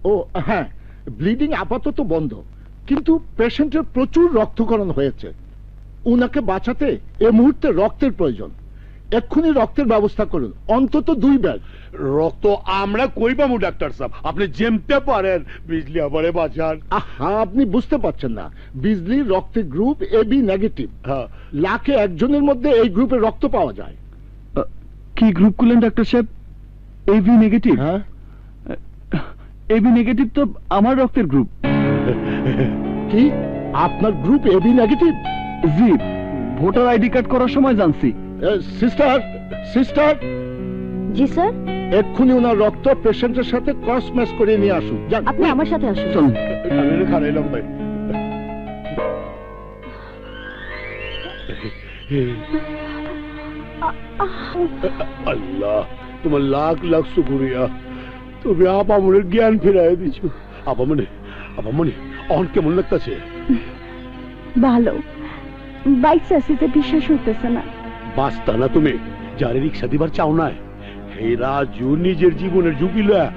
ও হ্যাঁ, ব্লিডিং আপাতত বন্ধ, কিন্তু পেশেন্টের প্রচুর রক্তক্ষরণ হয়েছে। উনাকে বাঁচাতে এই মুহূর্তে রক্তের প্রয়োজন। এক্ষুনি রক্তের ব্যবস্থা করুন, অন্তত 2 ব্যাগ রক্ত আমরা কই পাবো ডাক্তার সাহেব? আপনি যেমতে পারেন বিজলি আমারে বাঁচান। আহা, আপনি বুঝতে পারছেন না, বিজলির রক্তের গ্রুপ এবি নেগেটিভ। হ্যাঁ, লাখে একজনের মধ্যে এই গ্রুপের রক্ত পাওয়া যায়। কি গ্রুপ করলেন ডাক্তার সাহেব? AB negative? হ্যাঁ, এবি নেগেটিভ তো আমার রক্তের গ্রুপ। কি আপনার গ্রুপ এবি নেগেটিভ? জি, ভোটার আইডি কার্ড করার সময় জানছি। সিস্টার, সিস্টার, জি স্যার। এক্ষুনি ওনার রক্ত পেশেন্টের সাথে ক্রস ম্যাচ করে নিয়ে আসুন। যান। আপনি আমার সাথে আসুন। চলুন। আমি খারাইলাম ভাই। আল্লাহ, তোমার লাখ লাখ শুকরিয়া, তুমি আপামনের জ্ঞান ফিরাই দিছ। আপামনি অন কেমন লাগতেছে? ভালো। বাইক চাষিতে বিশ্বাস হইতেছে না। বাস্তা না তুমি যারে রিক্সা দিবার চাও না, এই রাজু নিজের জীবনের ঝুঁকি লয়া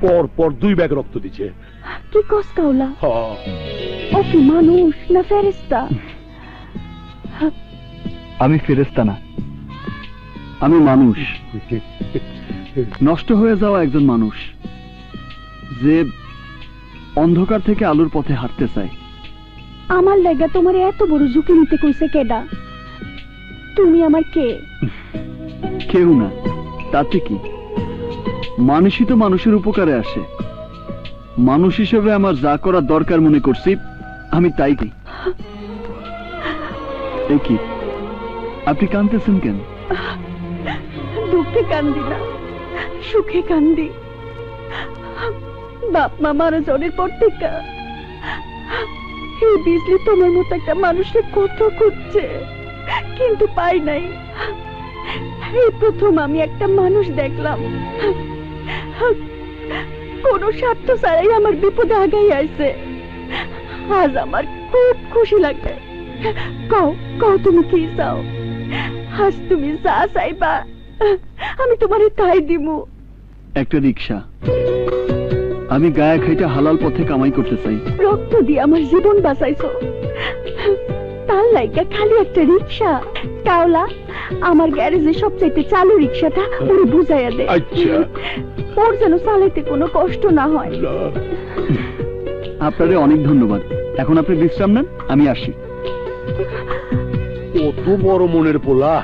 পর পর 2 ব্যাগ রক্ত দিছে। কি কস কাউলা? হ্যাঁ, ও কি মানুষ না ফেরেশতা? আমি ফেরেশতা না, আমি মানুষ। নষ্ট হয়ে যাওয়া একজন মানুষ, যে অন্ধকার থেকে আলোর পথে হাঁটতে চায়। আমার লাগা তোমার এত বড় ঝুঁকি নিতে কইছে কেডা? তুমি আমার কে? কেউ না, তাতে কি? মানুষই তো মানুষের উপকারে আসে। মানুষ হিসেবে আমার যা করার দরকার মনে করছি আমি তাই করি। এই কি, আপনি কাঁদতেছেন কেন? দুঃখে কান্দি না, সুখে কান্দি। বাপ মা মারা যাওয়ার পর থেকে এই বিজলি তোমার মতো একটা মানুষকে কত খুঁজছে, কিন্তু পাই নাই। এই প্রথম আমি একটা মানুষ দেখলাম কোন স্বার্থ ছাড়াই আমার বিপদে আগাই আইছে। আজ আমার খুব খুশি লাগে। কও কও তুমি কি চাও? আজ তুমি যা চাইবা আমি তোমারে তাই দিমু। একটা রিক্সা। আমি গায়ে খাইটা হালাল পথে কামাই করতে চাই। রক্ত দিয়ে আমার জীবন বাঁচাইছো, তার লাইগা খালি একটা রিক্সা? কাওলা, আমার গ্যারেজে সবচাইতে চালু রিক্সাটা ওরে বুঝাইয়া দে। আচ্ছা, ওর যেন চালাইতে কোনো কষ্ট না হয়। আপনারে অনেক ধন্যবাদ। এখন আপনি বিশ্রাম নেন, আমি আসি। কত বড় মনের পোলা।